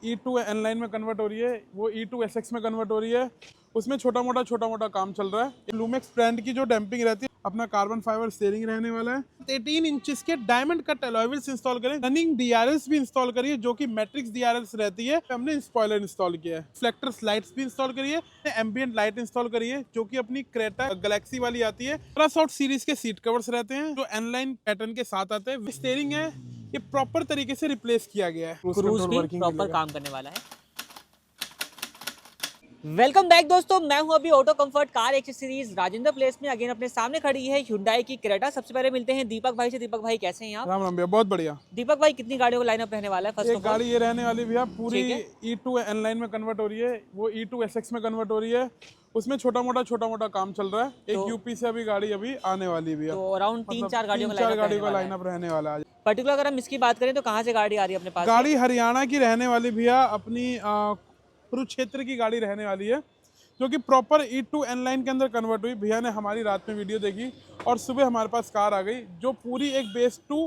E2 N-Line में convert हो रही है, वो E2 SX में कन्वर्ट हो रही है। उसमें छोटा मोटा काम चल रहा है। लूमेक्स ब्रांड की जो डैम्पिंग रहती है, अपना कार्बन फाइबर स्टीयरिंग रहने वाला है। 18 इंचेस के diamond cut alloy wheels install करें, रनिंग DRLs भी इंस्टॉल करिए जो कि मैट्रिक्स DRLs रहती है। हमने स्पॉइलर इंस्टॉल किया है, रिफ्लेक्टर्स लाइट्स भी इंस्टॉल करिए, एम्बिएंट लाइट इंस्टॉल करिए जो कि अपनी क्रेटा गैलेक्सी वाली आती है। शॉर्ट सीरीज के सीट कवर्स रहते हैं जो N-Line पैटर्न के साथ आते हैं। स्टीयरिंग है, ये प्रॉपर तरीके से रिप्लेस किया गया है। क्रूज भी प्रॉपर काम करने वाला है। वेलकम बैक दोस्तों, मैं हूं अभी auto comfort car accessories Rajendra place में। अगेन अपने सामने खड़ी है Hyundai की क्रेटा। सबसे पहले मिलते हैं दीपक भाई से। दीपक भाई कैसे हैं आप? राम राम भैया, बहुत बढ़िया। दीपक भाई कितनी गाड़ियों का लाइनअप रहने वाला है? फर्स्ट एक गाड़ी ये रहने वाली भैया, पूरी E2 N-Line में कन्वर्ट हो रही है, वो E2 SX में कन्वर्ट हो रही है। उसमें छोटा मोटा काम चल रहा है। एक यूपी से अभी गाड़ी अभी आने वाली भी है, तो अराउंड 3-4 गाड़ियों का लाइनअप रहने वाला है। पर्टिकुलर अगर हम इसकी बात करें तो कहाँ से गाड़ी आ रही है अपने पास? गाड़ी हरियाणा की रहने वाली भैया, अपनी कुरुक्षेत्र की गाड़ी रहने वाली है जो कि प्रॉपर E2 N-Line के अंदर कन्वर्ट हुई। भैया ने हमारी रात में वीडियो देखी और सुबह हमारे पास कार आ गई जो पूरी एक बेस 2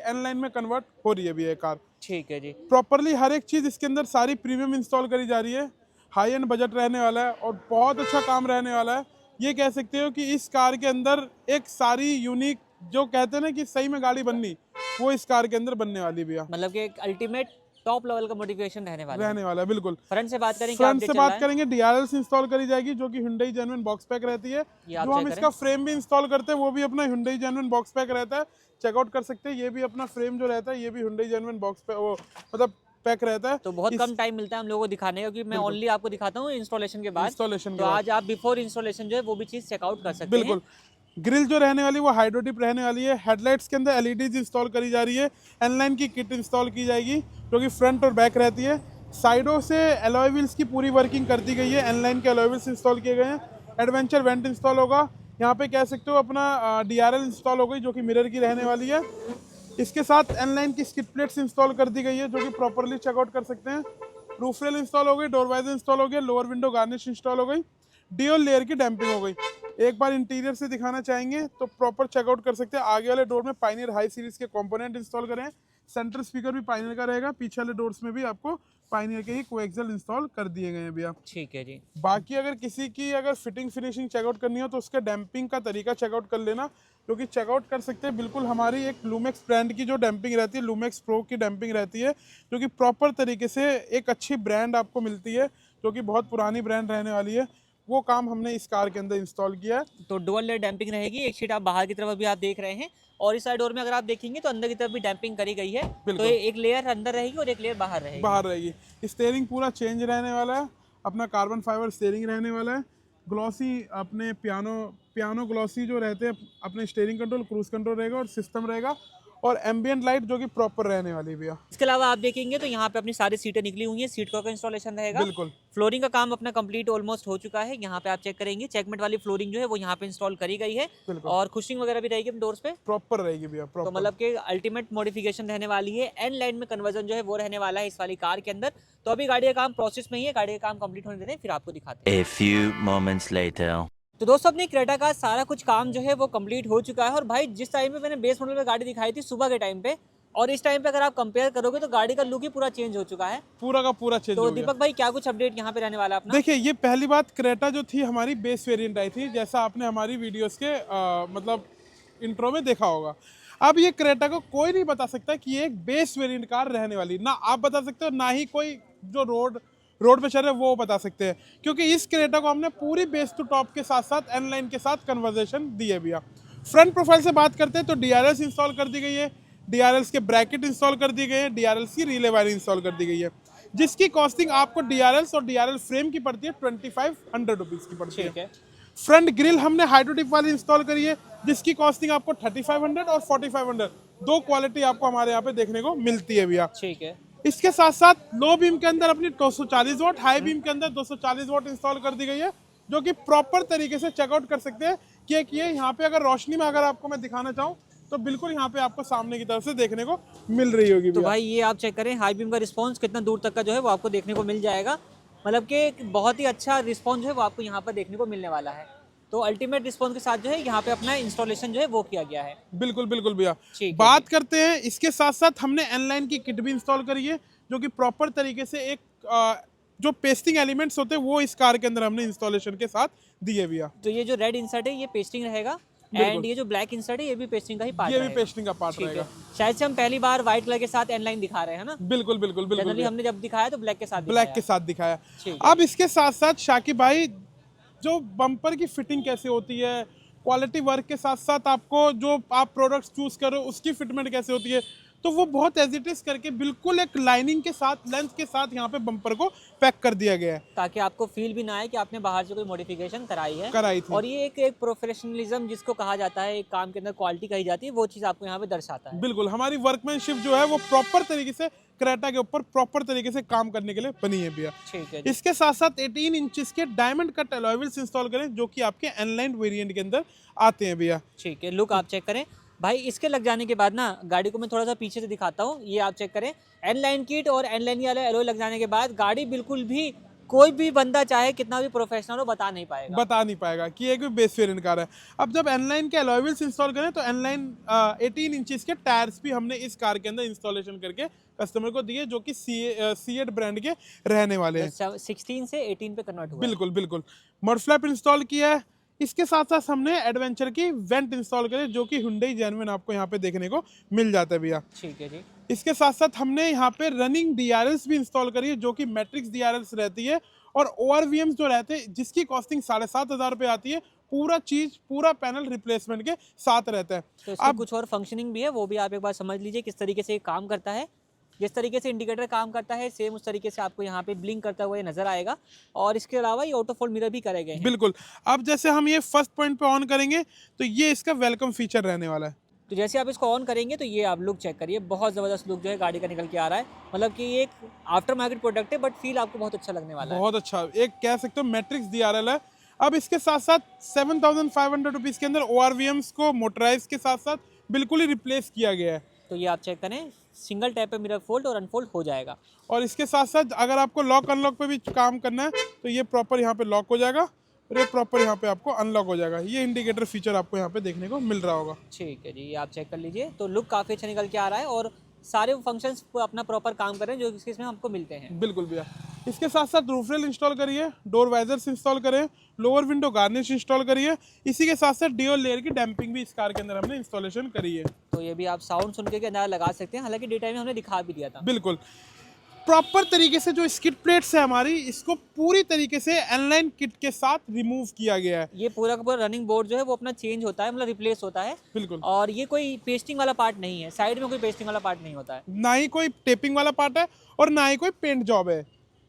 N-Line में कन्वर्ट हो रही है भैया ये कार। ठीक है जी। प्रॉपरली हर एक चीज़ इसके अंदर सारी प्रीमियम इंस्टॉल करी जा रही है। हाई एंड बजट रहने वाला है और बहुत अच्छा काम रहने वाला है। ये कह सकते हो कि इस कार के अंदर एक सारी यूनिक, जो कहते हैं ना कि सही में गाड़ी बननी, वो इस कार के अंदर बनने वाली भैया। मतलब कि एक अल्टीमेट टॉप लेवल का मॉडिफिकेशन रहने वाला है। बिल्कुल। फ्रंट से बात करेंगे, फ्रंट से बात करेंगे, DRLs इंस्टॉल करी जाएगी जो कि Hyundai जेन्युइन बॉक्स पैक रहती है। जो हम इसका फ्रेम भी इंस्टॉल करते हैं वो भी अपना Hyundai जेन्युइन बॉक्स पैक रहता है। चेकआउट कर सकते हैं। ये भी अपना फ्रेम जो रहता है ये भी Hyundai जेन्युइन बॉक्स पैक, वो मतलब पैक रहता है। तो बहुत कम टाइम मिलता है हम लोगों को दिखाने का, क्योंकि मैं ओनली आपको दिखाता हूँ इंस्टॉलेशन के बाद। तो आज आप बिफोर इंस्टॉलेशन जो है वो भी चीज चेकआउट कर सकते हैं। बिल्कुल। ग्रिल जो रहने वाली वो हाइड्रोटिप रहने वाली है। हेडलाइट्स के अंदर LEDs इंस्टॉल करी जा रही है। N-Line की किट इंस्टॉल की जाएगी जो कि फ्रंट और बैक रहती है। साइडों से अलॉय व्हील्स की पूरी वर्किंग कर दी गई है। N-Line के अलॉय व्हील्स इंस्टॉल किए गए हैं। एडवेंचर वेंट इंस्टॉल होगा। यहाँ पे कह सकते हो अपना DRL इंस्टॉल हो गई जो कि मिरर की रहने वाली है। इसके साथ N-Line की स्किड प्लेट्स इंस्टॉल कर दी गई है जो कि प्रॉपरली चेकआउट कर सकते हैं। रूफ रेल इंस्टॉल हो गई, डोर वाइजर इंस्टॉल हो गया, लोअर विंडो गार्निश इंस्टॉल हो गई, ड्यूल लेयर की डैम्पिंग हो गई। एक बार इंटीरियर से दिखाना चाहेंगे तो प्रॉपर चेकआउट कर सकते हैं। आगे वाले डोर में पायनियर हाई सीरीज के कंपोनेंट इंस्टॉल करें। सेंटर स्पीकर भी पायनियर का रहेगा। पीछे वाले डोर्स में भी आपको पायनियर के ही कोएक्सियल इंस्टॉल कर दिए गए हैं भैया। ठीक है जी। बाकी अगर किसी की अगर फिटिंग फिनिशिंग चेकआउट करनी हो तो उसके डैम्पिंग का तरीका चेकआउट कर लेना, क्योंकि चेकआउट कर सकते हैं। बिल्कुल हमारी एक लूमेक्स ब्रांड की जो डैम्पिंग रहती है, लूमेक्स प्रो की डैम्पिंग रहती है जो कि प्रॉपर तरीके से एक अच्छी ब्रांड आपको मिलती है जो कि बहुत पुरानी ब्रांड रहने वाली है। वो काम हमने इस कार के अंदर इंस्टॉल किया है। तो डुअल लेयर डैम्पिंग रहेगी। एक शीट आप बाहर की तरफ भी आप देख रहे हैं और इस साइड डोर में अगर आप देखेंगे तो अंदर की तरफ भी डैम्पिंग करी गई है। तो एक लेयर अंदर रहेगी और एक लेयर बाहर रहेगी। स्टीयरिंग पूरा चेंज रहने वाला है। अपना कार्बन फाइबर स्टीयरिंग रहने वाला है। ग्लॉसी अपने पियानो ग्लॉसी जो रहते हैं अपने स्टीयरिंग कंट्रोल, क्रूज कंट्रोल रहेगा और सिस्टम रहेगा, और एम्बिएंट लाइट जो कि प्रॉपर रहने वाली भैया। इसके अलावा आप देखेंगे तो यहाँ पे अपनी सारी सीटें निकली हुई हैं। सीट का इंस्टॉलेशन रहेगा। बिल्कुल। फ्लोरिंग का काम अपना कंप्लीट ऑलमोस्ट हो चुका है। यहाँ पे आप चेक करेंगे चेकमेट वाली फ्लोरिंग जो है वो यहाँ पे इंस्टॉल करी गई है और कुशनिंग वगैरह भी रहेगी डोर्स पे, प्रॉपर रहेगी भैया। तो मतलब कि अल्टीमेट मॉडिफिकेशन रहने वाली है। N-Line में कन्वर्जन जो है वो रहने वाला है इस वाली कार के अंदर। तो अभी गाड़ी का काम प्रोसेस में ही है, गाड़ी का काम कंप्लीट होने देते हैं फिर आपको दिखाते हैं। A few moments later. तो दोस्तों अपनी क्रेटा का सारा कुछ काम जो है वो कंप्लीट हो चुका है। और भाई जिस टाइम पे मैंने बेस मॉडल में गाड़ी दिखाई थी सुबह के टाइम पे और इस टाइम पे अगर आप कंपेयर करोगे तो गाड़ी का लुक ही पूरा चेंज हो चुका है। पूरा का पूरा चेंज हो गया। तो दीपक भाई क्या कुछ अपडेट यहाँ पे रहने वाला अपना? देखिए, ये पहली बात, क्रेटा जो थी हमारी बेस वेरिएंट आई थी, जैसा आपने हमारी वीडियोस के मतलब इंट्रो में देखा होगा। अब ये क्रेटा को कोई नहीं बता सकता कि ये एक बेस वेरिएंट कार रहने वाली, ना आप बता सकते हो ना ही कोई जो रोड पे चल रहे वो बता सकते हैं, क्योंकि इस क्रेटा को हमने पूरी बेस टू टॉप के साथ साथ N-Line के साथ कन्वर्जेशन दी है भैया। फ्रंट प्रोफाइल से बात करते हैं तो DRLs इंस्टॉल कर दी गई है, DRLs के ब्रैकेट इंस्टॉल कर दिए गए हैं, DRLs की रिले वायर इंस्टॉल कर दी गई है, जिसकी कॉस्टिंग आपको DRLs और DRL फ्रेम की पड़ती है 2500 रुपीज़ की पड़ती है। फ्रंट ग्रिल हमने हाइड्रोटिप वाली इंस्टॉल करी है जिसकी कॉस्टिंग आपको 3500 और 4500, दो क्वालिटी आपको हमारे यहाँ पे देखने को मिलती है भैया। ठीक है। इसके साथ साथ लो बीम के अंदर अपनी 240 वॉट, हाई बीम के अंदर 240 वॉट इंस्टॉल कर दी गई है जो कि प्रॉपर तरीके से चेकआउट कर सकते हैं कि ये यहाँ पे अगर रोशनी में अगर आपको मैं दिखाना चाहूँ तो बिल्कुल यहाँ पे आपको सामने की तरफ से देखने को मिल रही होगी। तो भाई ये आप चेक करें हाई बीम का रिस्पॉन्स कितना दूर तक का जो है वो आपको देखने को मिल जाएगा। मतलब कि बहुत ही अच्छा रिस्पॉन्स जो है वो आपको यहाँ पर देखने को मिलने वाला है। तो अल्टीमेट रिस्पॉन्स के साथ जो है यहाँ पे अपना इंस्टॉलेशन जो है वो किया गया है। बिल्कुल बिल्कुल भैया। बात करते हैं इसके साथ साथ हमने N-Line की किट भी इंस्टॉल करी है जो कि प्रॉपर तरीके से एक जो पेस्टिंग एलिमेंट्स होते हैं वो इस कार के अंदर हमने इंस्टॉलेशन के साथ दिए भैया। तो ये जो रेड इंसर्ट है ये पेस्टिंग रहेगा, एंड ये जो ब्लैक इंसर्ट है ये भी पेस्टिंग का ही पार्ट ये रहेगा। भी पेस्टिंग का पार्ट ठीक रहेगा। है। शायद से हम पहली बार व्हाइट कलर के साथ एन लाइन दिखा रहे हैं ना। बिल्कुल बिल्कुल बिल्कुल जनरली भैया। हमने जब दिखाया तो ब्लैक के साथ ब्लैक के साथ दिखाया। ठीक अब इसके साथ साथ शाकिब भाई जो बम्पर की फिटिंग कैसे होती है, क्वालिटी वर्क के साथ साथ आपको जो आप प्रोडक्ट्स चूज करो उसकी फिटमेंट कैसे होती है, तो वो बहुत एजिटिस करके बिल्कुल एक लाइनिंग के साथ, लेंथ के साथ यहाँ पे बम्पर को पैक कर दिया गया है, ताकि आपको फील भी ना आए कि आपने बाहर से कोई मॉडिफिकेशन कराई थी। और ये एक प्रोफेशनलिज्म जिसको कहा जाता है, एक काम के अंदर क्वालिटी कही जाती है, वो चीज़ आपको यहाँ पे दर्शाता है। बिल्कुल हमारी वर्कमैनशिप जो है वो प्रॉपर तरीके से क्रेटा के ऊपर प्रॉपर तरीके से काम करने के लिए बनी है भैया। ठीक है। इसके साथ साथ 18 इंचेस के diamond cut alloy wheels install करें जो कि आपके एनलाइन वेरिएंट के अंदर आते हैं भैया। ठीक है, लुक आप चेक करें भाई। इसके लग जाने के बाद ना गाड़ी को मैं थोड़ा सा पीछे से दिखाता हूँ, ये आप चेक करें। एन लाइन किट और एन लाइन वाले एलॉय लग जाने के बाद गाड़ी बिल्कुल भी, कोई भी बंदा चाहे कितना भी प्रोफेशनल हो बता नहीं पाएगा कि एक भी बेस वेरिएंट कार है। अब जब एनलाइन के अलॉय व्हील्स इंस्टॉल करें तो एनलाइन 18 इंचेस के टायर्स भी हमने इस कार के अंदर इंस्टॉलेशन करके कस्टमर को दिए जो कि सीएट ब्रांड के रहने वाले हैं। 16 से 18 पे कन्वर्ट हुआ। बिल्कुल बिल्कुल मड फ्लैप इंस्टॉल किया है। इसके साथ साथ हमने एडवेंचर की वेंट इंस्टॉल करी जो कि Hyundai जेन्युइन आपको यहाँ पे देखने को मिल जाता है भैया। ठीक है जी। इसके साथ साथ हमने यहाँ पे रनिंग DRLs भी इंस्टॉल करी है जो कि मैट्रिक्स DRLs रहती है और ORVMs जो रहते हैं जिसकी कॉस्टिंग 7,500 रुपये आती है। पूरा पैनल रिप्लेसमेंट के साथ रहता है। तो इसकी कुछ और फंक्शनिंग भी है, वो भी आप एक बार समझ लीजिए किस तरीके से ये काम करता है। जिस तरीके से इंडिकेटर काम करता है सेम उस तरीके से आपको यहाँ पे ब्लिंक करता हुआ ये नजर आएगा। और इसके अलावा ये ऑटो फोल्ड मिरर भी करेंगे। बिल्कुल। अब जैसे हम ये फर्स्ट पॉइंट पे ऑन करेंगे तो ये इसका वेलकम फीचर रहने वाला है। तो जैसे आप इसको ऑन करेंगे तो ये आप लुक चेक करिए, बहुत ज़बरदस्त लुक जो है गाड़ी का निकल के आ रहा है। मतलब कि ये एक आफ्टर मार्केट प्रोडक्ट है बट फील आपको बहुत अच्छा लगने वाला है। बहुत अच्छा, एक कह सकते हो मैट्रिक्स DRL है। अब इसके साथ साथ 7,500 रुपीज़ के अंदर ORVMs को मोटराइज के साथ साथ बिल्कुल ही रिप्लेस किया गया है। तो ये आप चेक करें, सिंगल टैप पे मिरर फोल्ड और अनफोल्ड हो जाएगा। और इसके साथ साथ अगर आपको लॉक अनलॉक पे भी काम करना है तो ये प्रॉपर यहाँ पे लॉक हो जाएगा और ये प्रॉपर यहाँ पे आपको अनलॉक हो जाएगा। ये इंडिकेटर फीचर आपको यहाँ पे देखने को मिल रहा होगा। ठीक है जी, ये आप चेक कर लीजिए। तो लुक काफ़ी अच्छा निकल के आ रहा है और सारे फंक्शंस अपना प्रॉपर काम कर रहे हैं जो इसमें हमको मिलते हैं। बिल्कुल भैया। इसके साथ साथ रूफ रेल इंस्टॉल करिए, डोर वाइजर्स इंस्टॉल करें, लोअर विंडो गार्निश इंस्टॉल करिए। इसी के साथ साथ ड्यूल लेयर की डैम्पिंग भी इस कार के अंदर हमने इंस्टॉलेशन करी है। तो ये भी आप साउंड सुन के अंदाजा लगा सकते हैं, हालांकि डे टाइम में हमने दिखा भी दिया था। बिल्कुल प्रॉपर तरीके से जो स्किड प्लेट्स है हमारी, इसको पूरी तरीके से एनलाइन किट के साथ रिमूव किया गया है। ये पूरा का पूरा रनिंग बोर्ड जो है वो अपना चेंज होता है, मतलब रिप्लेस होता है। बिल्कुल। और ये कोई पेस्टिंग वाला पार्ट नहीं है, साइड में कोई पेस्टिंग वाला पार्ट नहीं होता है, ना ही कोई टेपिंग वाला पार्ट है और ना ही कोई पेंट जॉब है।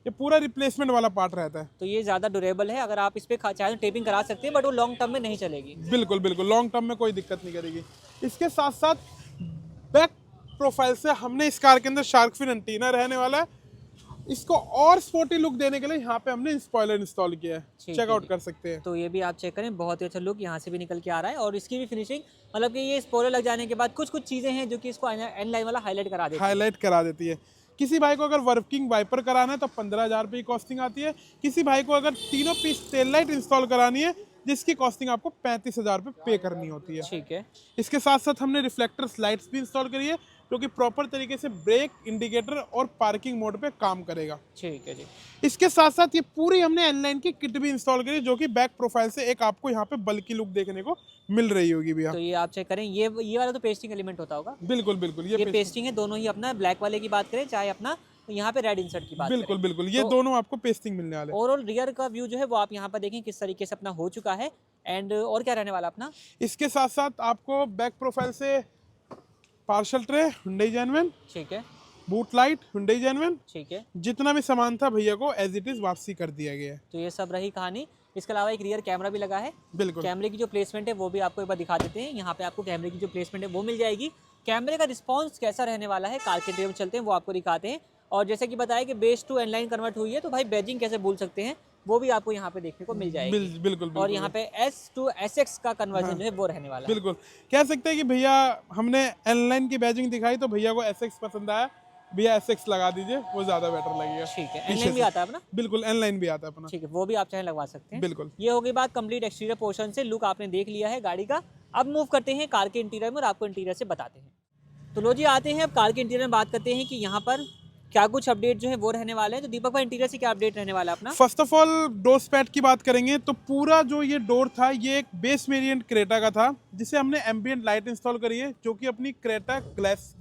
ये पूरा रिप्लेसमेंट वाला पार्ट रहता है। तो ये ज़्यादा ड्यूरेबल है। अगर आप इस पर चाहे तो टेपिंग करा सकते हैं बट वो लॉन्ग टर्म में नहीं चलेगी। बिल्कुल बिल्कुल लॉन्ग टर्म में कोई दिक्कत नहीं करेगी। इसके साथ साथ बैक प्रोफाइल से हमने इस कार के अंदर शार्क फिन एंटीना रहने वाला है। इसको और स्पोर्टी लुक देने के लिए यहाँ पे हमने स्पॉइलर इंस्टॉल किया है, चेकआउट कर सकते हैं। तो ये भी आप चेक करें, बहुत ही अच्छा लुक यहाँ से भी निकल के आ रहा है। और इसकी भी फिनिशिंग, मतलब कि ये स्पॉइलर लग जाने के बाद कुछ चीज़ें हैं जो कि इसको एन लाइन वाला हाईलाइट करा देती है। किसी भाई को अगर वर्किंग वाइपर कराना है तो 15,000 रुपये की कॉस्टिंग आती है। किसी भाई को अगर तीनों पीस टेल लाइट इंस्टॉल करानी है जिसकी कॉस्टिंग आपको 35,000 रुपये पे करनी होती है। ठीक है। इसके साथ साथ हमने रिफ्लेक्टर्स लाइट्स भी इंस्टॉल करी है जो कि प्रॉपर तरीके से ब्रेक, इंडिकेटर और पार्किंग मोड पे काम करेगा। ठीक है जी। इसके साथ साथ ये पूरी हमने एनलाइन की किट भी इंस्टॉल करी जो कि बैक प्रोफाइल से एक आपको यहाँ पे बल्कि लुक देखने को मिल रही होगी भैया। तो ये आप चेक करें, ये वाला तो पेस्टिंग एलिमेंट होता होगा। बिल्कुल बिल्कुल ये पेस्टिंग है, दोनों ही अपना ब्लैक वाले की बात करें चाहे अपना यहाँ पे रेड इंसर्ट की बात बिल्कुल बिल्कुल ये दोनों आपको पेस्टिंग मिलने वाले हैं। ओवरऑल रियर का व्यू जो है वो आप यहाँ पर देखें किस तरीके से अपना हो चुका है। एंड और क्या रहने वाला अपना, इसके साथ साथ आपको बैक प्रोफाइल से पार्सल ट्रे Hyundai जेन्युइन, ठीक है, बूट लाइट Hyundai जेन्युइन, ठीक है। जितना भी सामान था भैया को एज इट इज वापसी कर दिया गया है। तो ये सब रही कहानी। इसके अलावा एक रियर कैमरा भी लगा है। बिल्कुल। कैमरे की जो प्लेसमेंट है वो भी आपको एक बार दिखा देते हैं। यहाँ पे आपको कैमरे की जो प्लेसमेंट है वो मिल जाएगी। कैमरे का रिस्पॉन्स कैसा रहने वाला है, कार के इंटीरियर में चलते हैं वो आपको दिखाते हैं। और जैसे कि बताया कि बेस टू एनलाइन कन्वर्ट हुई है तो भाई बैजिंग कैसे भूल सकते हैं, वो भी आपको यहाँ पे देखने को मिल जाएगी। बिल्कुल। और यहाँ पे S to SX का कन्वर्जन जो है वो रहने वाला है। बिल्कुल कह सकते हैं कि भैया हमने एनलाइन की बैजिंग दिखाई तो भैया को SX पसंद आया, भैया SX लगा दीजिए, वो ज्यादा बेटर लगेगा। ठीक है। एनलाइन भी आता है अपना। बिल्कुल एनलाइन भी आता है अपना। ठीक है, वो भी आप चाहे लगवा सकते हैं। बिल्कुल। ये हो गई बात कंप्लीट एक्सटीरियर पोर्शन से। लुक आपने देख लिया है गाड़ी का। अब मूव करते हैं कार के इंटीरियर में और आपको इंटीरियर से बताते हैं। तो लो जी, आते हैं अब कार के इंटीरियर में बात करते हैं कि यहाँ पर क्या कुछ अपडेट जो है वो रहने वाले हैं। तो दीपक भाई इंटीरियर से क्या अपडेट रहने वाला है अपना? First of all door pad की बात करेंगे तो पूरा जो ये डोर था ये एक बेस वेरिएंट क्रेटा का था, जिसे हमने एम्बिएंट लाइट इंस्टॉल करी है, जो कि अपनी क्रेटा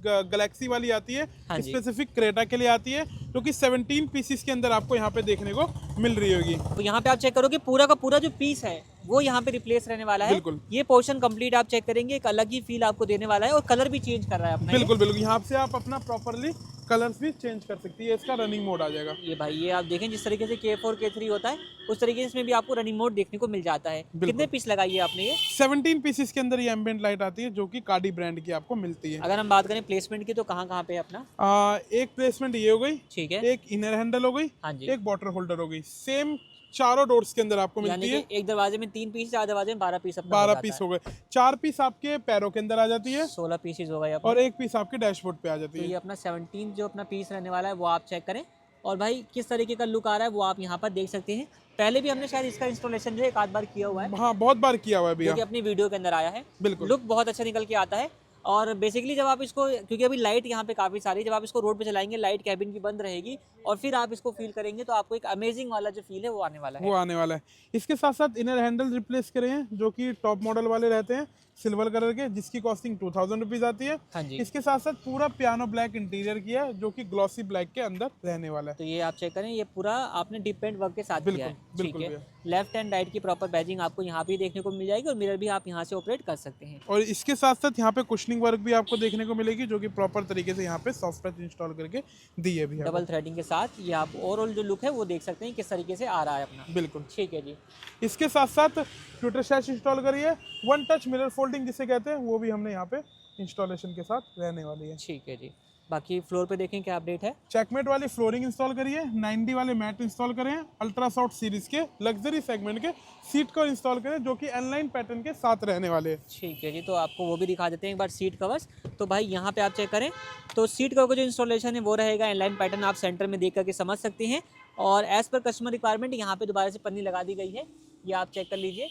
गैलेक्सी वाली आती है, हाँ जी। स्पेसिफिक क्रेटा के लिए आती है, जो कि 17 पीसीस के अंदर आपको यहाँ पे देखने को मिल रही होगी। तो यहाँ पे आप चेक करोगे पूरा का पूरा जो पीस है वो यहाँ पे रिप्लेस रहने वाला है। बिल्कुल। ये पोर्शन कंप्लीट आप चेक करेंगे, एक अलग ही फील आपको देने वाला है और कलर भी चेंज कर रहा है अपना। बिल्कुल बिल्कुल, यहाँ से आप अपना प्रॉपरली कलर्स भी चेंज कर सकती है, इसका रनिंग मोड आ जाएगा। ये भाई ये आप देखें जिस तरीके से K4 K3 होता है उस तरीके से इसमें भी आपको रनिंग मोड देखने को मिल जाता है। कितने पीस लगाई है आपने ये? 17 पीसेस के अंदर ये एम्बिएंट लाइट आती है, जो कि कार्डी ब्रांड की आपको मिलती है। अगर हम बात करें प्लेसमेंट की तो कहाँ कहाँ पे है अपना? एक प्लेसमेंट ये हो गई, ठीक है। एक इनर हैंडल हो गई, हाँ जी। एक वाटर होल्डर हो गई, सेम चारों डोर्स के अंदर आपको यानी मिलती है। कि एक दरवाजे में 3 पीस, 4 दरवाजे में 12 पीस अपना 12 पीस हो गए, 4 पीस आपके पैरों के अंदर आ जाती है 16 पीसेज हो गए अपना। और एक पीस आपके डैशबोर्ड पे आ जाती तो है। ये अपना 17 जो अपना पीस रहने वाला है वो आप चेक करें। और भाई किस तरीके का लुक आ रहा है वो आप यहाँ पर देख सकते हैं। पहले भी हमने शायद इसका इंस्टॉलेशन जो है एक आध बार किया हुआ है, हाँ बहुत बार किया हुआ है जो भैया। कि अपनी वीडियो के अंदर आया है। बिल्कुल। लुक बहुत अच्छा निकल के आता है। और बेसिकली जब आप इसको, क्योंकि अभी लाइट यहाँ पे काफ़ी सारी, जब आप इसको रोड पे चलाएंगे लाइट कैबिन की बंद रहेगी और फिर आप इसको फील करेंगे तो आपको एक अमेजिंग वाला जो फील है वो आने वाला है। वो आने वाला है। इसके साथ साथ इनर हैंडल रिप्लेस करे हैं, जो कि टॉप मॉडल वाले रहते हैं सिल्वर कलर के, जिसकी कॉस्टिंग 2000 रुपीज आती है। हाँ जी। इसके साथ साथ पूरा पियानो ब्लैक इंटीरियर किया है, जो कि ग्लॉसी ब्लैक के अंदर रहने वाला है। तो ये आप चेक करें, ये पूरा आपने डिप पेंट वर्क के साथ किया है। ठीक बिल्कुल है। भैया। लेफ्ट एंड राइट की प्रॉपर बैजिंग आपको यहाँ पे देखने को मिल जाएगी और मिरर भी आप यहाँ से ऑपरेट कर सकते हैं। और इसके साथ साथ यहाँ पे कुशनिंग वर्क भी आपको देखने को मिलेगी, जो कि प्रॉपर तरीके से यहाँ पे सॉफ्ट टच इंस्टॉल करके दी है भैया। डबल थ्रेडिंग के साथ ये आप ओवरऑल जो लुक है वो देख सकते हैं किस तरीके से आ रहा है अपना। बिल्कुल। ठीक है जी। इसके साथ साथ ट्विटर सैश इंस्टॉल करी है, वन टच मिरर फोल्डिंग जिसे कहते हैं, वो भी हमने यहाँ पे इंस्टॉलेशन के साथ रहने वाली है। ठीक है जी। बाकी फ्लोर पे देखें क्या अपडेट है। चेकमेट वाली फ्लोरिंग इंस्टॉल करी है, 9D वाले मैट इंस्टॉल करे हैं, अल्ट्रा सॉफ्ट सीरीज के लग्जरी सेगमेंट के सीट कवर इंस्टॉल करें, जो कि एनलाइन पैटर्न के साथ रहने वाले हैं। ठीक है जी। तो आपको वो भी दिखा देते हैं एक बार सीट कवर्स। तो भाई यहाँ पे आप चेक करें तो सीट कवर का जो इंस्टॉलेशन है वो रहेगा इनलाइन पैटर्न, आप सेंटर में देख करके समझ सकते हैं। और एज पर कस्टमर रिक्वायरमेंट यहाँ पे दोबारा से पन्नी लगा दी गई है, ये आप चेक कर लीजिए।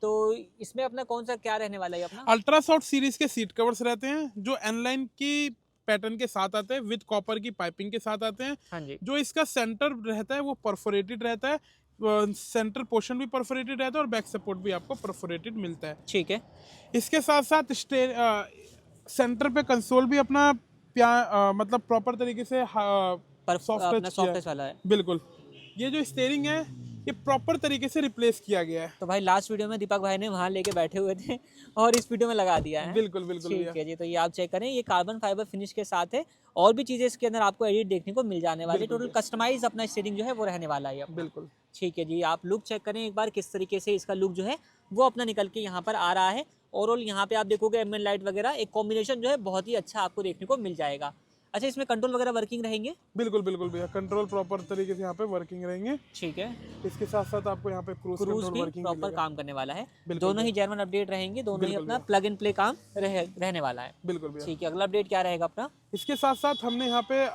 तो इसमें अपना कौन सा क्या रहने वाला है अपना? अल्ट्रा सॉफ्ट सीरीज के सीट कवर्स रहते हैं, जो एनलाइन की पैटर्न के साथ आते हैं, विद कॉपर की पाइपिंग के साथ आते हैं। हाँ जी। जो इसका सेंटर रहता है वो परफोरेटेड रहता है, सेंटर पोर्शन भी परफोरेटेड रहता है और बैक सपोर्ट भी आपको परफोरेटेड मिलता है। ठीक है। इसके साथ साथ सेंटर पे कंसोल भी अपना मतलब प्रॉपर तरीके से पर सॉफ्ट अपना टच सॉफ्ट टच वाला है। बिल्कुल। ये जो स्टीयरिंग है ये प्रॉपर तरीके से रिप्लेस किया गया है। तो भाई लास्ट वीडियो में दीपक भाई ने वहाँ लेके बैठे हुए थे और इस वीडियो में लगा दिया है। बिल्कुल बिल्कुल भैया। ठीक है जी। तो ये आप चेक करें, ये कार्बन फाइबर फिनिश के साथ है और भी चीज़ें इसके अंदर आपको एडिट देखने को मिल जाने वाली है। टोटल कस्टमाइज अपना स्टीयरिंग जो है वो रहने वाला है अपना। बिल्कुल। ठीक है जी। आप लुक चेक करें एक बार किस तरीके से इसका लुक जो है वो अपना निकल के यहाँ पर आ रहा है। ओवरऑल यहाँ पे आप देखोगे एम्बिएंट लाइट वगैरह एक कॉम्बिनेशन जो है बहुत ही अच्छा आपको देखने को मिल जाएगा। अच्छा, इसमें कंट्रोल वगैरह वर्किंग रहेंगे? बिल्कुल बिल्कुल भैया, कंट्रोल प्रॉपर तरीके से यहाँ पे वर्किंग रहेंगे। ठीक है। इसके साथ साथ आपको यहाँ पे क्रूज भी वर्किंग प्रॉपर काम करने वाला है। बिल्कुल दोनों ही जर्मन अपडेट रहेंगे, दोनों ही बिल्कुल अपना प्लग एंड प्ले काम रहने वाला है। बिल्कुल भैया। ठीक है। अगला अपडेट क्या रहेगा अपना? इसके साथ साथ हमने यहाँ पे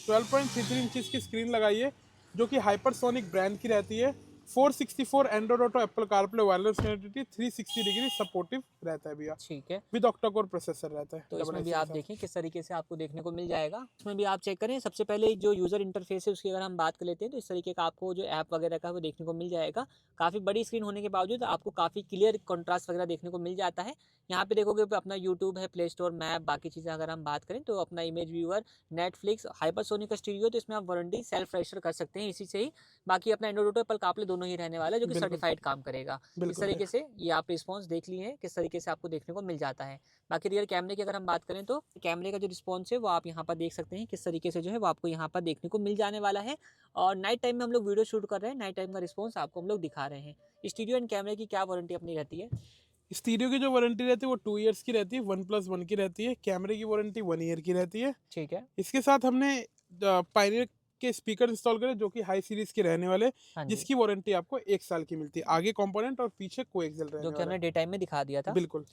12.33 इंचेस की स्क्रीन लगाई है, जो कि हाइपरसोनिक ब्रांड की रहती है। 464 Android auto, Apple CarPlay, wireless connectivity, 360 degree supportive रहता है भैया। ठीक है। विद ऑक्टा कोर प्रोसेसर रहता है। तो इसमें भी आप देखें किस तरीके से आपको देखने को मिल जाएगा। इसमें भी आप चेक करें, सबसे पहले जो यूज़र इंटरफेस है उसकी अगर हम बात कर लेते हैं तो इस तरीके का आपको जो ऐप वगैरह का वो देखने को मिल जाएगा। काफ़ी बड़ी स्क्रीन होने के बावजूद आपको काफ़ी क्लियर कॉन्ट्रास्ट वगैरह देखने को मिल जाता है। यहाँ पे देखोगे अपना यूट्यूब है, प्ले स्टोर, मैप, बाकी चीज़ें अगर हम बात करें तो अपना image viewer, Netflix, hypersonic stereo, तो इसमें आप वारंटी सेल्फ रजिस्टर कर सकते हैं इसी से ही। बाकी अपना एंड्रॉइड ऑटो, एप्पल कारप्ले दोनों ही रहने वाला है, जो कि सर्टिफाइड काम करेगा। इस तरीके से ये आप रिस्पॉन्स देख लिए हैं किस तरीके से आपको देखने को मिल जाता है। बाकी रियर कैमरे की अगर हम बात करें तो कैमरे का जो रिस्पॉन्स है वो आप यहाँ पर देख सकते हैं किस तरीके से जो है वो आपको यहाँ पर देखने को मिल जाने वाला है। और नाइट टाइम में हम लोग वीडियो शूट कर रहे हैं, नाइट टाइम का रिस्पॉन्स आपको हम लोग दिखा रहे हैं। स्टीरियो एंड कैमरे की क्या वारंटी अपनी रहती है? स्टीरियो की जो वारंटी रहती है वो 2 इयर्स की रहती है, 1+1 की रहती है। कैमरे की वारंटी 1 ईयर की रहती है। ठीक है। इसके साथ हमने पायनियर के स्पीकर इंस्टॉल करे, जो कि हाई सीरीज के रहने वाले, हाँ जी। जिसकी वारंटी आपको 1 साल की मिलती है। आगे कंपोनेंट और पीछे कोएक्सियल रहने जो कि वाला हमने है। डे टाइम में दिखा दिया था। बिल्कुल।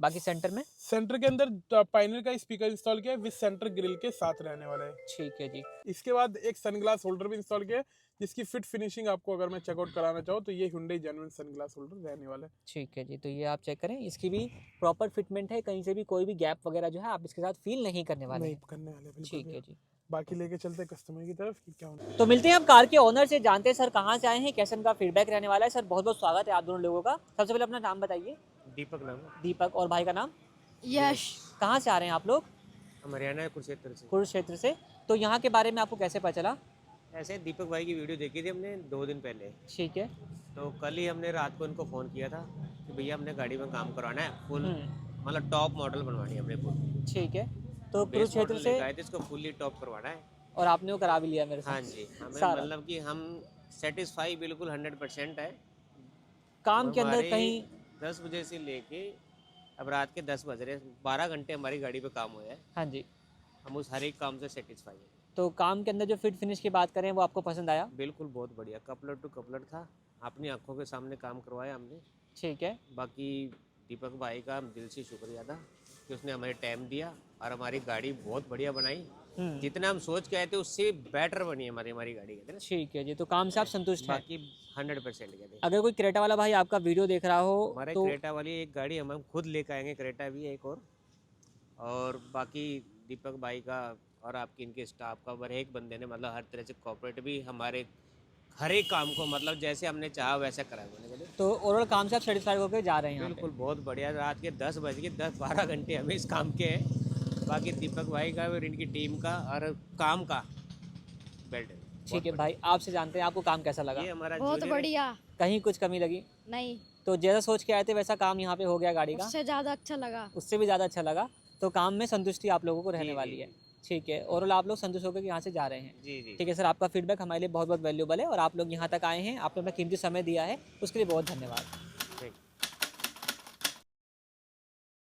बाकी सेंटर में? सेंटर के अंदर पायनियर का स्पीकर इंस्टॉल किया है, विद सेंटर ग्रिल के साथ रहने वाला है। ठीक है जी। इसके बाद एक सनग्लास होल्डर भी इंस्टॉल किया है, जिसकी फिट फिनिशिंग आपको अगर मैं चेकआउट कराना चाहूँ तो ये Hyundai जेन्युइन सनग्लास होल्डर रहने वाला है। ठीक है जी। तो ये आप चेक करें, इसकी भी प्रॉपर फिटमेंट है, कहीं से भी कोई भी गैप वगैरह जो है आप इसके साथ फील नहीं करने वाले नहीं हैं। करने वाले, बिल्कुल ठीक भी। है जी। बाकी लेके चलते हैं कस्टमर की तरफ कि क्या होना है। तो मिलते हैं हम कार के ओनर से, जानते हैं सर कहाँ से आए हैं, कैसे उनका फीडबैक रहने वाला है। सर बहुत बहुत स्वागत है आप दोनों लोगों का। सबसे पहले अपना नाम बताइए। दीपक नाम है। दीपक, और भाई का नाम? यश। कहाँ से आ रहे हैं आप लोग? हम हरियाणा कुरुक्षेत्र से। कुरुक्षेत्र से। तो यहाँ के बारे में आपको कैसे पता चला? ऐसे दीपक भाई की वीडियो देखी थी हमने 2 दिन पहले, ठीक है। तो कल ही हमने रात को इनको फ़ोन किया था कि भैया हमने गाड़ी में काम करवाना है फुल, हम्म, मतलब टॉप मॉडल बनवानी है हमने फुल। ठीक है। तो बेस कुरुक्षेत्र मॉडल से, लेकर आए थे, इसको फुल्ली टॉप करवाना है। और आपने वो करा भी लिया मेरे हाँ साथ? जी, हमें सारा मतलब कि हम सेटिस्फाई बिल्कुल 100% है। काम के अंदर हमारे कहीं? 10 बजे से लेके अब रात के 10 बज रहे, 12 घंटे हमारी गाड़ी पे काम हुआ है। हाँ जी। हम उस हर एक काम से सेटिस्फाई हैं। तो काम के अंदर जो फिट फिनिश की बात करें वो आपको पसंद आया? बिल्कुल बहुत बढ़िया, कपलर टू कपलर था, अपनी आंखों के सामने काम करवाया हमने। ठीक है। बाकी दीपक भाई का दिल से शुक्रिया था कि उसने हमें टाइम दिया और हमारी गाड़ी बहुत बढ़िया बनाई। जितना हम सोच के आए थे उससे बेटर बनी हमारी गाड़ी, कहते हैं ना। ठीक है जी। तो काम से आप संतुष्ट हैं? बाकी 100% कहते हैं। अगर कोई क्रेटा वाला भाई आपका वीडियो देख रहा हो हमारे तो क्रेटा वाली एक गाड़ी हम खुद लेकर आएंगे, क्रेटा भी है एक और बाकी दीपक भाई का और आपकी इनके स्टाफ का हर एक बंदे ने मतलब हर तरह से कोऑपरेट भी हमारे हर एक काम को मतलब जैसे हमने चाहा वैसा करा उन्होंने। तो ओवरऑल काम से आप सेटिस्फाइड होकर जा रहे हैं यहाँ पे? बिल्कुल बहुत बढ़िया, रात के 10 बज के 10-12 घंटे हमें इस काम के हैं। बाकी दीपक भाई का और इनकी टीम का और काम का बेल्ट है। ठीक है भाई, आपसे जानते हैं आपको काम कैसा लगा? ये हमारा बहुत जूनियर है। बढ़िया। कहीं कुछ कमी लगी? नहीं, तो जैसा सोच के आए थे वैसा काम यहाँ पे हो गया गाड़ी का? उससे ज्यादा अच्छा लगा। उससे भी ज़्यादा अच्छा लगा। तो काम में संतुष्टि आप लोगों को रहने जी, वाली जी, है। ठीक है। ओवरऑल आप लोग संतुष्ट होकर यहाँ से जा रहे हैं? जी जी। ठीक है सर, आपका फीडबैक हमारे लिए बहुत बहुत वैल्यूबल है और आप लोग यहाँ तक आए हैं, आपने अपना कीमती समय दिया है, उसके लिए बहुत धन्यवाद।